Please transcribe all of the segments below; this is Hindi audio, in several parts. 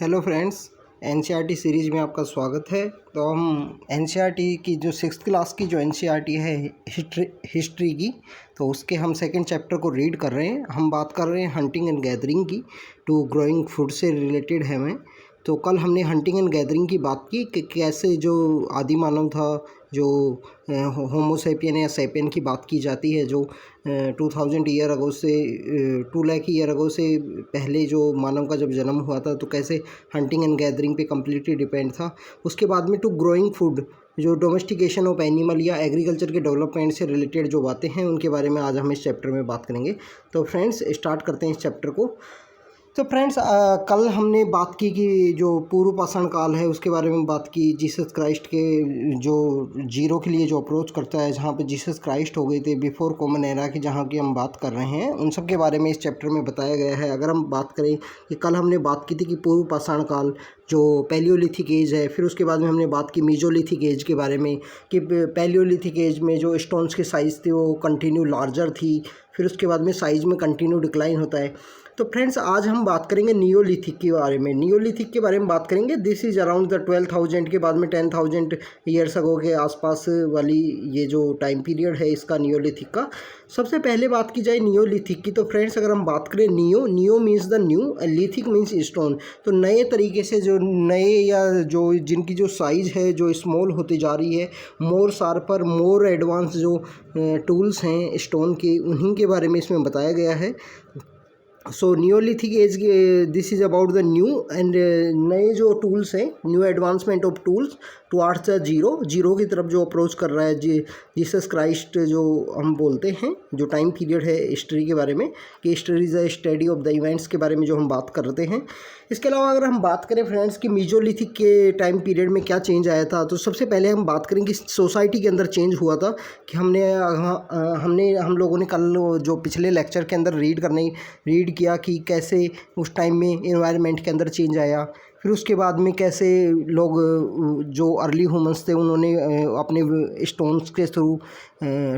हेलो फ्रेंड्स, एनसीईआरटी सीरीज़ में आपका स्वागत है। तो हम एनसीईआरटी की जो 6th क्लास की जो एनसीईआरटी है हिस्ट्री की, तो उसके हम सेकंड चैप्टर को रीड कर रहे हैं। हम बात कर रहे हैं हंटिंग एंड गैदरिंग की, टू ग्रोइंग फूड से रिलेटेड है मैं। तो कल हमने हंटिंग एंड गैदरिंग की बात की कि कैसे जो आदि मानव था, जो होमोसेपियन या सेपियन की बात की जाती है, जो 2000 ईयर अगो से 2 लाख ईयर अगो से पहले जो मानव का जब जन्म हुआ था, तो कैसे हंटिंग एंड गैदरिंग पे कम्प्लीटली डिपेंड था। उसके बाद में टू ग्रोइंग फूड, जो डोमेस्टिकेशन ऑफ एनिमल या एग्रीकल्चर के डेवलपमेंट से रिलेटेड जो बातें हैं, उनके बारे में आज हम इस चैप्टर में बात करेंगे। तो फ्रेंड्स, स्टार्ट करते हैं इस चैप्टर को। तो फ्रेंड्स, कल हमने बात की कि जो पूर्व पाषाण काल है उसके बारे में बात की। जीसस क्राइस्ट के जो जीरो के लिए जो अप्रोच करता है, जहाँ पे जीसस क्राइस्ट हो गए थे बिफोर कॉमन एरा की, जहाँ की हम बात कर रहे हैं, उन सब के बारे में इस चैप्टर में बताया गया है। अगर हम बात करें कि कल हमने बात की थी कि पूर्व पाषाण काल जो पैलियोलिथिक एज है, फिर उसके बाद में हमने बात की मीजोलिथिक एज के बारे में कि पैलियोलिथिक एज में जो स्टोन्स की साइज़ थी वो कंटिन्यू लार्जर थी, फिर उसके बाद में साइज़ में कंटिन्यू डिक्लाइन होता है। तो फ्रेंड्स, आज हम बात करेंगे नियोलिथिक के बारे में। नियोलिथिक के बारे में बात करेंगे। दिस इज़ अराउंड द 12,000 के बाद में 10,000 ईयर्स अगो के आसपास वाली ये जो टाइम पीरियड है इसका, नियोलिथिक का। सबसे पहले बात की जाए नियोलिथिक की, तो फ्रेंड्स अगर हम बात करें neo means the new, lithic means stone. तो नए तरीके से जो नए या जो जिनकी जो साइज़ है जो स्मॉल होती जा रही है, मोर शार्पर, मोर एडवांस जो टूल्स हैं स्टोन के, उन्हीं के बारे में इसमें बताया गया है। So neolithic age, this is about the new and नए जो टूल्स हैं, new advancement of tools towards the zero की तरफ जो अप्रोच कर रहा है जीसस क्राइस्ट, जो हम बोलते हैं जो टाइम पीरियड है हिस्ट्री के बारे में, कि history is a study of the events के बारे में जो हम बात करते हैं। इसके अलावा अगर हम बात करें फ्रेंड्स कि मीजोलिथिक के टाइम पीरियड में क्या चेंज आया था, तो सबसे पहले हम बात करें कि सोसाइटी के अंदर चेंज हुआ था। कि हम लोगों ने कल जो पिछले लेक्चर के अंदर रीड किया कि कैसे उस टाइम में एनवायरनमेंट के अंदर चेंज आया। फिर उसके बाद में कैसे लोग जो अर्ली ह्यूमंस थे उन्होंने अपने स्टोन्स के थ्रू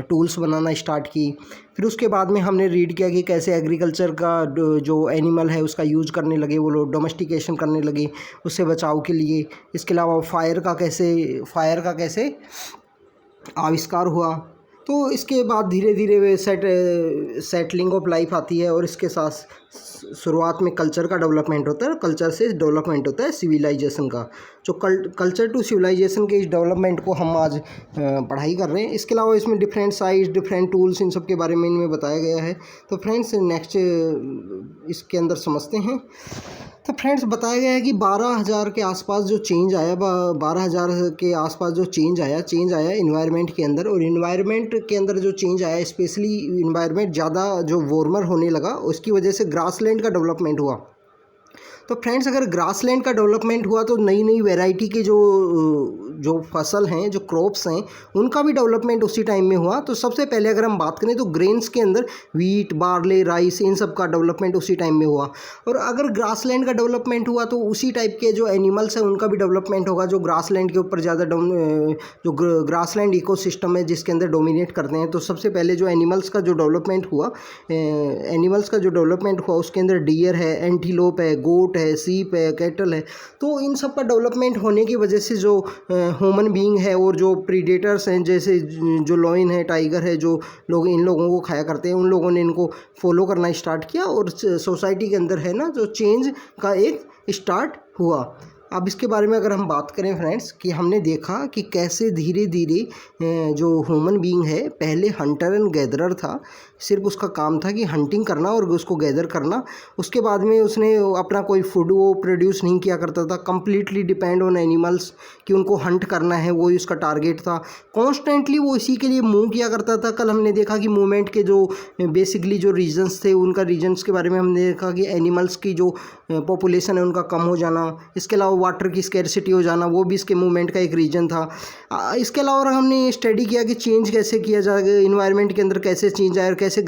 टूल्स बनाना स्टार्ट की। फिर उसके बाद में हमने रीड किया कि कैसे एग्रीकल्चर का जो एनिमल है उसका यूज़ करने लगे, वो लोग डोमेस्टिकेशन करने लगे उससे बचाव के लिए। इसके अलावा फायर का कैसे आविष्कार हुआ। तो इसके बाद धीरे धीरे वे सेटलिंग ऑफ लाइफ आती है, और इसके साथ शुरुआत में कल्चर का डेवलपमेंट होता है, कल्चर से डेवलपमेंट होता है सिविलाइजेशन का। जो कल्चर टू सिविलाइजेशन के इस डेवलपमेंट को हम आज पढ़ाई कर रहे हैं। इसके अलावा इसमें डिफरेंट साइज, डिफरेंट टूल्स, इन सब के बारे में इनमें बताया गया है। तो फ्रेंड्स, नेक्स्ट इसके अंदर समझते हैं। तो फ्रेंड्स, बताया गया है कि 12,000 के आसपास जो चेंज आया, 12,000 के आसपास जो चेंज आया इन्वायरमेंट के अंदर। और इन्वायरमेंट के अंदर जो चेंज आया, स्पेशली इन्वायरमेंट ज़्यादा जो वार्मर होने लगा, उसकी वजह से ग्रासलैंड का डेवलपमेंट हुआ। तो फ्रेंड्स, अगर ग्रासलैंड का डेवलपमेंट हुआ तो नई नई वैरायटी के जो फसल हैं, जो क्रॉप्स हैं, उनका भी डेवलपमेंट उसी टाइम में हुआ। तो सबसे पहले अगर हम बात करें तो ग्रेन्स के अंदर वीट, बार्ले, राइस, इन सब का डेवलपमेंट उसी टाइम में हुआ। और अगर ग्रासलैंड का डेवलपमेंट हुआ तो उसी टाइप के जो एनिमल्स हैं उनका भी डेवलपमेंट होगा, जो ग्रासलैंड के ऊपर ज़्यादा जो ग्रासलैंड इकोसिस्टम है जिसके अंदर डोमिनेट करते हैं। तो सबसे पहले जो एनिमल्स का जो डेवलपमेंट हुआ उसके अंदर डियर है, एंटीलोप है, गोट है, सीप है, कैटल है। तो इन सब का डेवलपमेंट होने की वजह से जो ह्यूमन बीइंग है और जो प्रीडेटर्स हैं, जैसे जो लॉयन है, टाइगर है, जो लोग इन लोगों को खाया करते हैं, उन लोगों ने इनको फॉलो करना स्टार्ट किया, और सोसाइटी के अंदर है ना जो चेंज का एक स्टार्ट हुआ। अब इसके बारे में अगर हम बात करें फ्रेंड्स, कि हमने देखा कि कैसे धीरे धीरे जो ह्यूमन बीइंग है, पहले हंटर एंड गैदरर था, सिर्फ उसका काम था कि हंटिंग करना और उसको गैदर करना। उसके बाद में उसने अपना कोई फूड वो प्रोड्यूस नहीं किया करता था, कम्प्लीटली डिपेंड ऑन एनिमल्स, कि उनको हंट करना है, वही उसका टारगेट था। कॉन्स्टेंटली वो इसी के लिए मूव किया करता था। कल हमने देखा कि मूवमेंट के जो बेसिकली जो रीजन्स थे, उनका रीजन्स के बारे में हमने देखा कि एनिमल्स की जो पॉपुलेशन है उनका कम हो जाना। इसके अलावा वाटर की स्कैरसिटी हो जाना, वो भी इसके मूवमेंट का एक रीजन था। इसके अलावा हमने स्टडी किया कि चेंज कैसे किया जाएगा इन्वायरमेंट के अंदर, कैसे चेंज आया और कैसे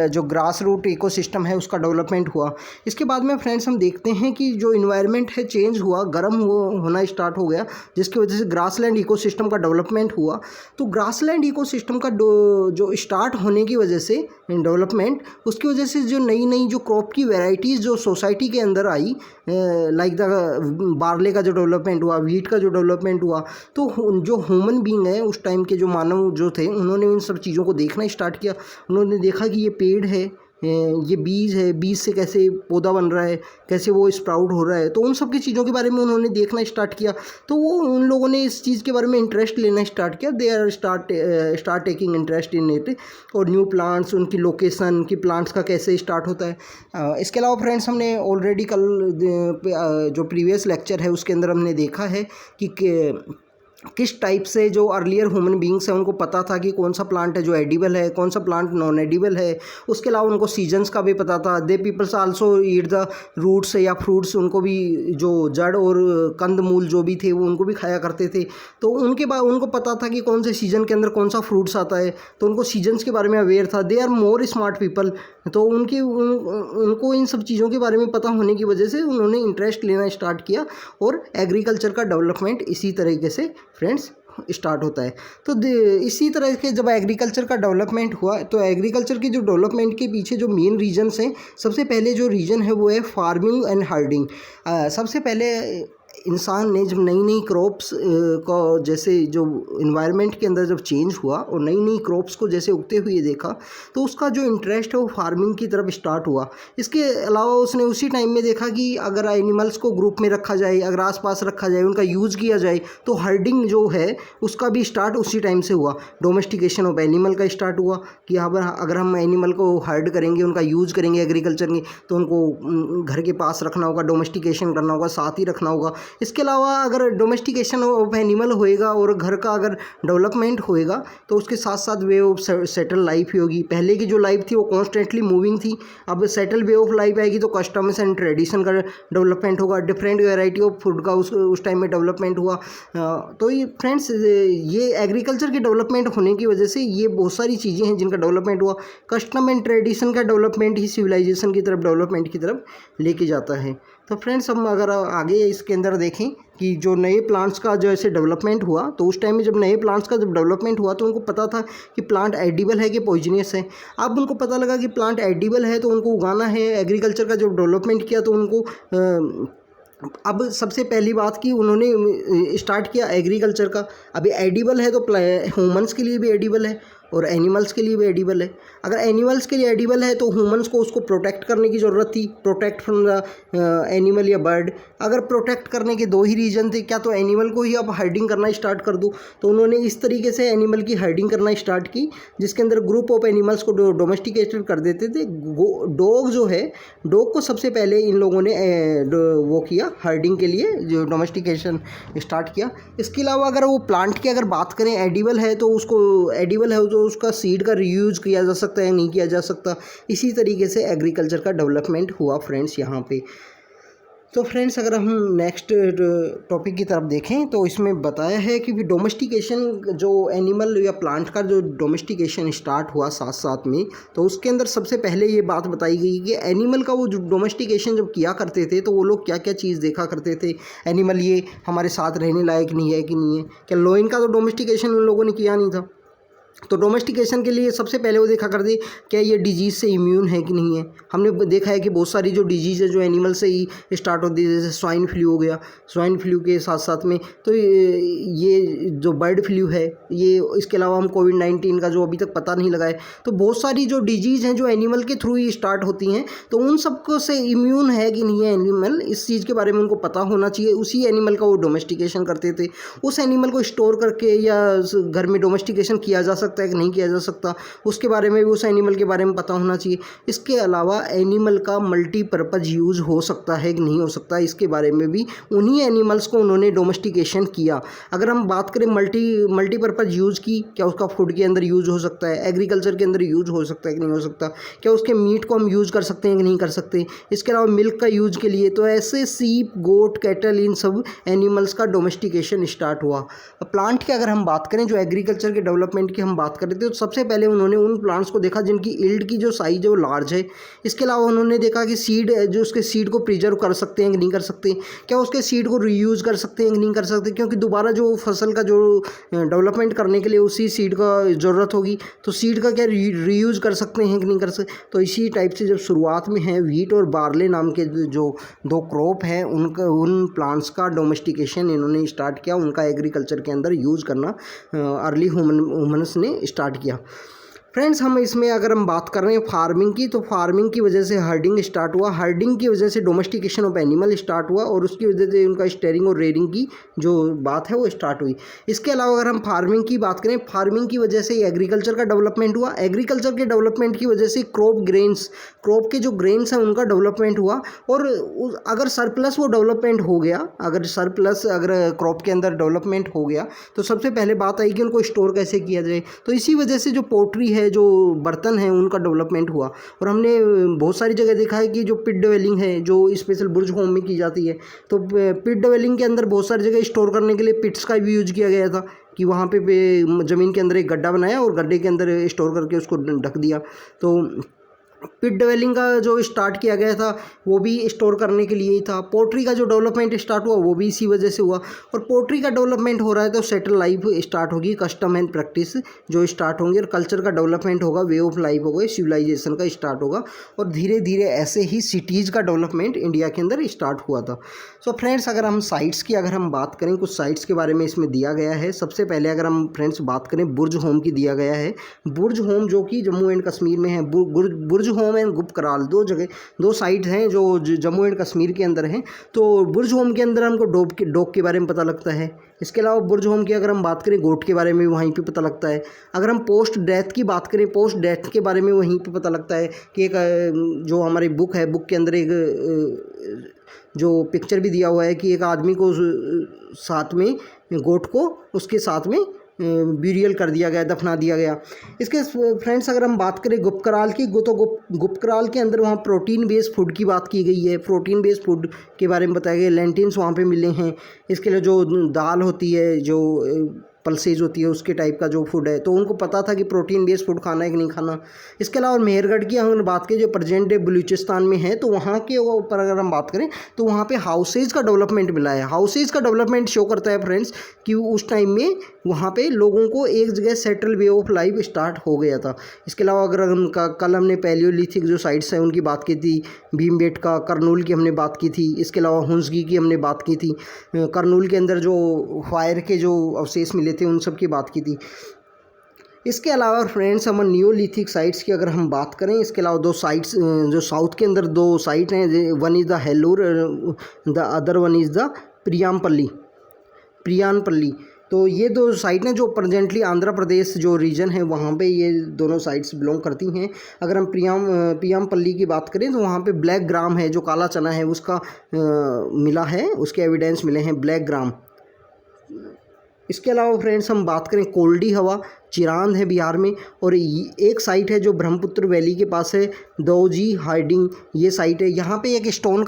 जो ग्रास रूट इकोसिस्टम है उसका डेवलपमेंट हुआ। इसके बाद में फ्रेंड्स हम देखते हैं कि जो इन्वायरमेंट है चेंज हुआ, गर्म होना स्टार्ट हो गया, जिसकी वजह से ग्रासलैंड इकोसिस्टम का डेवलपमेंट हुआ। तो ग्रासलैंड इकोसिस्टम का जो स्टार्ट होने की वजह से डेवलपमेंट, उसकी वजह से जो नई जो क्रॉप की वैरायटीज़ जो सोसाइटी के अंदर आई, लाइक द बार्ले का जो डेवलपमेंट हुआ, वीट का जो डेवलपमेंट हुआ, तो जो ह्यूमन बीइंग है उस टाइम के जो मानव जो थे, उन्होंने इन सब चीज़ों को देखना स्टार्ट किया। उन्होंने देखा कि ये पेड़ है, ये बीज है, बीज से कैसे पौधा बन रहा है, कैसे वो स्प्राउट हो रहा है, तो उन सब की चीज़ों के बारे में उन्होंने देखना स्टार्ट किया। तो वो उन लोगों ने इस चीज़ के बारे में इंटरेस्ट लेना स्टार्ट किया। They are start taking interest in it. और न्यू प्लांट्स, उनकी लोकेशन कि प्लांट्स का कैसे स्टार्ट होता है। इसके अलावा फ्रेंड्स हमने ऑलरेडी कल जो प्रीवियस लेक्चर है उसके अंदर हमने देखा है कि किस टाइप से जो अर्लियर ह्यूमन बींग्स हैं उनको पता था कि कौन सा प्लांट है जो एडिबल है, कौन सा प्लांट नॉन एडिबल है। उसके अलावा उनको सीजन्स का भी पता था। They peoples also eat the roots या फ्रूट्स, उनको भी जो जड़ और कंद मूल जो भी थे वो उनको भी खाया करते थे। तो उनके बाद उनको पता था कि कौन से सीजन के अंदर कौन सा फ्रूट्स आता है, तो उनको सीजन्स के बारे में अवेयर था। They are more smart people. तो उनको इन सब चीज़ों के बारे में पता होने की वजह से उन्होंने इंटरेस्ट लेना स्टार्ट किया और एग्रीकल्चर का डेवलपमेंट इसी तरीके से फ्रेंड्स स्टार्ट होता है। तो इसी तरह के जब एग्रीकल्चर का डेवलपमेंट हुआ, तो एग्रीकल्चर के जो डेवलपमेंट के पीछे जो मेन रीजन्स हैं, सबसे पहले जो रीजन है वो है फार्मिंग एंड हर्डिंग। सबसे पहले इंसान ने जब नई क्रॉप्स को, जैसे जो इन्वायरमेंट के अंदर जब चेंज हुआ और नई क्रॉप्स को जैसे उगते हुए देखा, तो उसका जो इंटरेस्ट है वो फार्मिंग की तरफ स्टार्ट हुआ। इसके अलावा उसने उसी टाइम में देखा कि अगर एनिमल्स को ग्रुप में रखा जाए, अगर आसपास रखा जाए, उनका यूज़ किया जाए, तो हर्डिंग जो है उसका भी स्टार्ट उसी टाइम से हुआ। डोमेस्टिकेशन ऑफ एनिमल का स्टार्ट हुआ कि अगर हम एनिमल को हर्ड करेंगे, उनका यूज़ करेंगे एग्रीकल्चर में, तो उनको घर के पास रखना होगा, डोमेस्टिकेशन करना होगा, साथ ही रखना होगा। इसके अलावा अगर डोमेस्टिकेशन ऑफ एनिमल होएगा और घर का अगर डेवलपमेंट होएगा, तो उसके साथ साथ वे ऑफ सेटल लाइफ ही होगी। पहले की जो लाइफ थी वो कॉन्स्टेंटली मूविंग थी, अब सेटल वे ऑफ लाइफ आएगी तो कस्टम्स एंड ट्रेडिशन का डेवलपमेंट होगा, डिफरेंट वैरायटी ऑफ फूड का उस टाइम में डेवलपमेंट हुआ। तो ये फ्रेंड्स, ये एग्रीकल्चर के डेवलपमेंट होने की वजह से ये बहुत सारी चीज़ें हैं जिनका डेवलपमेंट हुआ। कस्टम एंड ट्रेडिशन का डेवलपमेंट ही सिविलाइजेशन की तरफ, डेवलपमेंट की तरफ लेके जाता है। तो फ्रेंड्स, हम अगर आगे इसके अंदर देखें कि जो नए प्लांट्स का जो ऐसे डेवलपमेंट हुआ, तो उस टाइम में जब नए प्लांट्स का जब डेवलपमेंट हुआ तो उनको पता था कि प्लांट एडिबल है कि पॉइजनियस है। अब उनको पता लगा कि प्लांट एडिबल है तो उनको उगाना है। एग्रीकल्चर का जब डेवलपमेंट किया तो उनको अब सबसे पहली बात कि उन्होंने स्टार्ट किया एग्रीकल्चर का। अभी एडिबल है तो ह्यूमंस के लिए भी एडिबल है और एनिमल्स के लिए भी एडिबल है। अगर एनिमल्स के लिए एडिबल है तो ह्यूमंस को उसको प्रोटेक्ट करने की ज़रूरत थी, प्रोटेक्ट फ्रॉम द एनिमल या बर्ड। अगर प्रोटेक्ट करने के दो ही रीजन थे, क्या तो एनिमल को ही अब हर्डिंग करना स्टार्ट कर दूँ, तो उन्होंने इस तरीके से एनिमल की हर्डिंग करना स्टार्ट की, जिसके अंदर ग्रुप ऑफ एनिमल्स को डोमेस्टिकेटेड कर देते थे। डॉग जो है, डॉग को सबसे पहले इन लोगों ने वो किया हर्डिंग के लिए, जो डोमेस्टिकेशन स्टार्ट किया। इसके अलावा अगर वो प्लांट की अगर बात करें, एडिबल है तो उसका सीड का रीयूज किया जा सकता है, नहीं किया जा सकता। इसी तरीके से एग्रीकल्चर का डेवलपमेंट हुआ फ्रेंड्स यहाँ पे। तो फ्रेंड्स, अगर हम नेक्स्ट टॉपिक की तरफ देखें तो इसमें बताया है कि डोमेस्टिकेशन, जो एनिमल या प्लांट का जो डोमेस्टिकेशन स्टार्ट हुआ साथ साथ में, तो उसके अंदर सबसे पहले ये बात बताई गई कि एनिमल का वो जो डोमेस्टिकेशन जब किया करते थे तो वो लोग क्या क्या चीज़ देखा करते थे। एनिमल ये हमारे साथ रहने लायक नहीं है कि नहीं है, क्या लोइन का तो डोमेस्टिकेशन उन लोगों ने किया नहीं था। तो डोमेस्टिकेशन के लिए सबसे पहले वो देखा करते क्या ये डिजीज़ से इम्यून है कि नहीं है। हमने देखा है कि बहुत सारी जो डिजीज़ है जो एनिमल से ही स्टार्ट होती है, जैसे स्वाइन फ्लू हो गया। स्वाइन फ्लू के साथ साथ में तो ये जो बर्ड फ्लू है, ये इसके अलावा हम कोविड-19 का जो अभी तक पता नहीं लगा है। तो बहुत सारी जो डिजीज़ हैं जो एनिमल के थ्रू ही स्टार्ट होती हैं, तो उन सबको से इम्यून है कि नहीं है एनिमल, इस चीज़ के बारे में उनको पता होना चाहिए। उसी एनिमल का वो डोमेस्टिकेशन करते थे। उस एनिमल को स्टोर करके या घर में डोमेस्टिकेशन किया जा सकता है कि नहीं किया जा सकता, उसके बारे में भी उस एनिमल के बारे में पता होना चाहिए। इसके अलावा एनिमल का मल्टीपर्पज़ यूज़ हो सकता है कि नहीं हो सकता, इसके बारे में भी उन्हीं एनिमल्स को उन्होंने डोमेस्टिकेशन किया। अगर हम बात करें मल्टीपर्पज़ यूज़ की, क्या उसका फूड के अंदर यूज़ हो सकता है, एग्रीकल्चर के अंदर यूज़ हो सकता है कि नहीं हो सकता, क्या उसके मीट को हम यूज़ कर सकते हैं कि नहीं कर सकते, इसके अलावा मिल्क का यूज़ के लिए, तो ऐसे सीप, गोट, कैटल, इन सब एनिमल्स का डोमेस्टिकेशन स्टार्ट हुआ। प्लांट की अगर हम बात करें, जो एग्रीकल्चर के डेवलपमेंट की हम बात कर रहे थे, तो सबसे पहले उन्होंने उन प्लांट्स को देखा जिनकी ईल्ड की जो साइज है वो लार्ज है। इसके अलावा उन्होंने देखा कि सीड, जो उसके सीड को प्रिजर्व कर सकते हैं कि नहीं कर सकते, क्या उसके सीड को रीयूज़ कर सकते हैं कि नहीं कर सकते, क्योंकि दोबारा जो फसल का जो डेवलपमेंट करने के लिए उसी सीड का ज़रूरत होगी, तो सीड का क्या रीयूज़ कर सकते हैं कि नहीं कर सकते। तो इसी टाइप से जब शुरुआत में है व्हीट और बार्ले नाम के जो दो क्रॉप हैं, उनका उन प्लांट्स का डोमेस्टिकेशन इन्होंने स्टार्ट किया, उनका एग्रीकल्चर के अंदर यूज़ करना अर्ली ह्यूमन्स ने स्टार्ट किया। फ्रेंड्स, हम इसमें अगर हम बात कर रहे हैं फार्मिंग की, तो फार्मिंग की वजह से हर्डिंग स्टार्ट हुआ, हर्डिंग की वजह से डोमेस्टिकेशन ऑफ एनिमल स्टार्ट हुआ, और उसकी वजह से उनका स्टेयरिंग और रेयरिंग की जो बात है वो स्टार्ट हुई। इसके अलावा अगर हम फार्मिंग की बात करें, फार्मिंग की वजह से एग्रीकल्चर का डेवलपमेंट हुआ, एग्रीकल्चर के डेवलपमेंट की वजह से क्रॉप के जो ग्रेन्स हैं उनका डेवलपमेंट हुआ, और अगर सरप्लस वो डेवलपमेंट हो गया, अगर क्रॉप के अंदर डेवलपमेंट हो गया, तो सबसे पहले बात आई कि उनको स्टोर कैसे किया जाए। तो इसी वजह से जो पोल्ट्री है, जो बर्तन हैं, उनका डेवलपमेंट हुआ। और हमने बहुत सारी जगह देखा है कि जो पिट डेवेलिंग है, जो स्पेशल बुर्ज होम में की जाती है, तो पिट डेवेलिंग के अंदर बहुत सारी जगह स्टोर करने के लिए पिट्स का भी यूज किया गया था, कि वहाँ पे ज़मीन के अंदर एक गड्ढा बनाया और गड्ढे के अंदर स्टोर करके उसको ढक दिया। तो पिट डेवेलिंग का जो स्टार्ट किया गया था वो भी स्टोर करने के लिए ही था। पोल्ट्री का जो डेवलपमेंट स्टार्ट हुआ वो भी इसी वजह से हुआ। और पोल्ट्री का डेवलपमेंट हो रहा है तो सेटल लाइफ स्टार्ट होगी, कस्टम एंड प्रैक्टिस जो स्टार्ट होंगे, और कल्चर का डेवलपमेंट होगा, वे ऑफ लाइफ होगा, सिविलाइजेशन का स्टार्ट होगा, और धीरे धीरे ऐसे ही सिटीज़ का डेवलपमेंट इंडिया के अंदर स्टार्ट हुआ था। सो फ्रेंड्स, अगर हम साइट्स की अगर हम बात करें, कुछ साइट्स के बारे में इसमें दिया गया है। सबसे पहले अगर हम फ्रेंड्स बात करें, बुर्ज होम की दिया गया है। बुर्ज होम जो कि जम्मू एंड कश्मीर में है, बुर्ज होम एंड गुपकराल, दो साइट हैं जो जम्मू एंड कश्मीर के अंदर हैं। तो बुर्ज होम के अंदर हमको डॉग के बारे में पता लगता है। इसके अलावा बुर्ज होम की अगर हम बात करें, गोट के बारे में वहीं पे पता लगता है। अगर हम पोस्ट डेथ की बात करें, पोस्ट डेथ के बारे में वहीं पे पता लगता है कि एक जो हमारी बुक है, बुक के अंदर एक जो पिक्चर भी दिया हुआ है कि एक आदमी को साथ में, गोट को उसके साथ में ब्यूरियल कर दिया गया, दफना दिया गया। इसके फ्रेंड्स अगर हम बात करें गुपकराल की, तो गुपकराल के अंदर वहाँ प्रोटीन बेस्ड फूड की बात की गई है, प्रोटीन बेस्ड फूड के बारे में बताया गया। लेंटिन्स वहाँ पे मिले हैं। इसके लिए जो दाल होती है, जो पल्सेज होती है, उसके टाइप का जो फूड है, तो उनको पता था कि प्रोटीन बेस्ड फूड खाना है कि नहीं खाना। इसके अलावा मेहरगढ़ की हमने बात की, जो प्रेजेंट डे बलूचिस्तान में है, तो वहाँ के ऊपर अगर हम बात करें तो वहाँ पे हाउसेज का डेवलपमेंट मिला है। हाउसेज का डेवलपमेंट शो करता है फ्रेंड्स कि उस टाइम में वहाँ पे लोगों को एक जगह settle way of life start हो गया था। इसके अलावा अगर हम कल हमने पैलियोलिथिक जो साइट्स हैं उनकी बात की थी, भीमबेटका, करनूल की हमने बात की थी। इसके अलावा हुंसगी की हमने बात की थी। करनूल के अंदर जो फायर के जो अवशेष मिले थे उन सब की बात की थी। इसके अलावा फ्रेंड्स हम नियोलिथिक साइट्स की अगर हम बात करें, इसके अलावा दो साइट्स जो साउथ के अंदर दो साइट हैं, one is the Hallur, the other one is the Priyanpalli. तो ये दो साइट हैं जो प्रेजेंटली आंध्र प्रदेश जो रीजन है वहाँ पे ये दोनों साइट्स बिलोंग करती हैं। अगर हम प्रियामपल्ली की बात करें तो वहाँ पे ब्लैक ग्राम है, जो काला चना है उसका मिला है, उसके एविडेंस मिले हैं, ब्लैक ग्राम। इसके अलावा फ्रेंड्स हम बात करें, कोल्डी हवा चिरांद है बिहार में, और एक साइट है जो ब्रह्मपुत्र वैली के पास है, दौजी हाइडिंग, ये साइट है। यहाँ पे एक स्टोन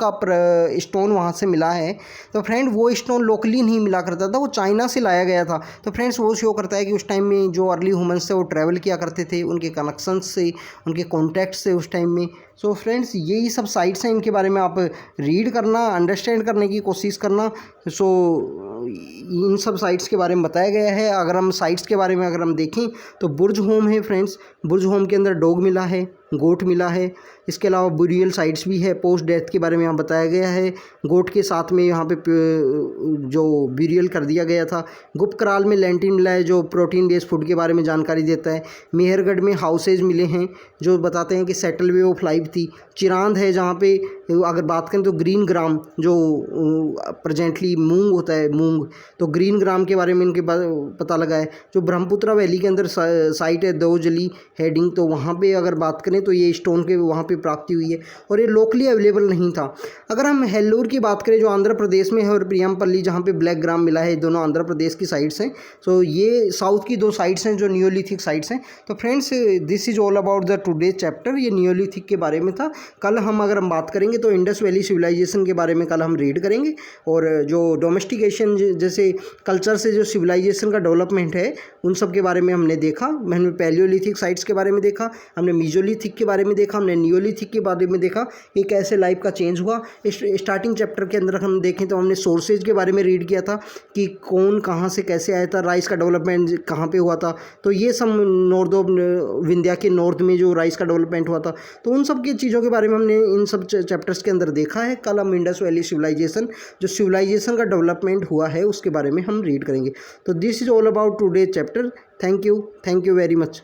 वहाँ से मिला है। तो फ्रेंड वो स्टोन लोकली नहीं मिला करता था, वो चाइना से लाया गया था। तो फ्रेंड्स वो शो करता है कि उस टाइम में जो अर्ली ह्यूमन्स थे वो ट्रैवल किया करते थे, उनके कनेक्शंस से, उनके कॉन्टैक्ट से उस टाइम में। सो फ्रेंड्स यही सब साइट्स हैं, इनके बारे में आप रीड करना, अंडरस्टैंड करने की कोशिश करना। सो इन सब साइट्स के बारे में बताया गया है। अगर हम साइट्स के बारे में अगर हम देखें तो बुर्ज होम है फ्रेंड्स, बुर्ज होम के अंदर डॉग मिला है। गोट मिला है। इसके अलावा बुरियल साइट्स भी है, पोस्ट डेथ के बारे में यहाँ बताया गया है। गोट के साथ में यहाँ पे जो बुरियल कर दिया गया था। गुप्त कराल में लैंटिन मिला है जो प्रोटीन बेस्ड फूड के बारे में जानकारी देता है। मेहरगढ़ में हाउसेज मिले हैं जो बताते हैं कि सेटल वे ऑफ लाइफ थी। चिरांद है जहाँ पे अगर बात करें तो ग्रीन ग्राम जो प्रेजेंटली मूंग होता है, मूंग, तो ग्रीन ग्राम के बारे में इनके पता लगा है। जो ब्रह्मपुत्रा वैली के अंदर साइट है दोजली हेडिंग, तो वहाँ पे अगर बात करें तो ये स्टोन के वहाँ पे प्राप्ति हुई है और ये लोकली अवेलेबल नहीं था। अगर हम हेल्लोर की बात करें जो आंध्र प्रदेश में है और प्रियमपल्ली जहाँ पे ब्लैक ग्राम मिला है, दोनों आंध्र प्रदेश की साइट्स हैं। तो ये साउथ की 2 साइट्स हैं जो नियोलिथिक साइट्स हैं। तो friends, this is all about the today chapter. ये नियोलिथिक के बारे में था। कल हम अगर हम बात करेंगे तो इंडस वैली सिविलाइजेशन के बारे में कल हम रीड करेंगे, और जो डोमेस्टिकेशन जैसे कल्चर से जो सिविलाइजेशन का डेवलपमेंट है उन सब के बारे में हमने देखा। हमने पैलियोलिथिक साइट्स के बारे में देखा, हमने मीजोलिथिक के बारे में देखा, हमने नियोलिथिक के बारे में देखा कि कैसे लाइफ का चेंज हुआ। स्टार्टिंग चैप्टर के अंदर हम देखें तो हमने सोर्सेज के बारे में रीड किया था कि कौन कहाँ से कैसे आया था, राइस का डेवलपमेंट कहाँ पे हुआ था। तो ये सब नॉर्थ ऑफ विंध्या के नॉर्थ में जो राइस का डेवलपमेंट हुआ था, तो उन सब की चीज़ों के बारे में हमने इन सब चैप्टर्स के अंदर देखा है। कल हम इंडस वैली सिविलाइजेशन जो सिविलाइजेशन का डेवलपमेंट हुआ है उसके बारे में हम रीड करेंगे। तो this is all about today chapter. Thank you very much.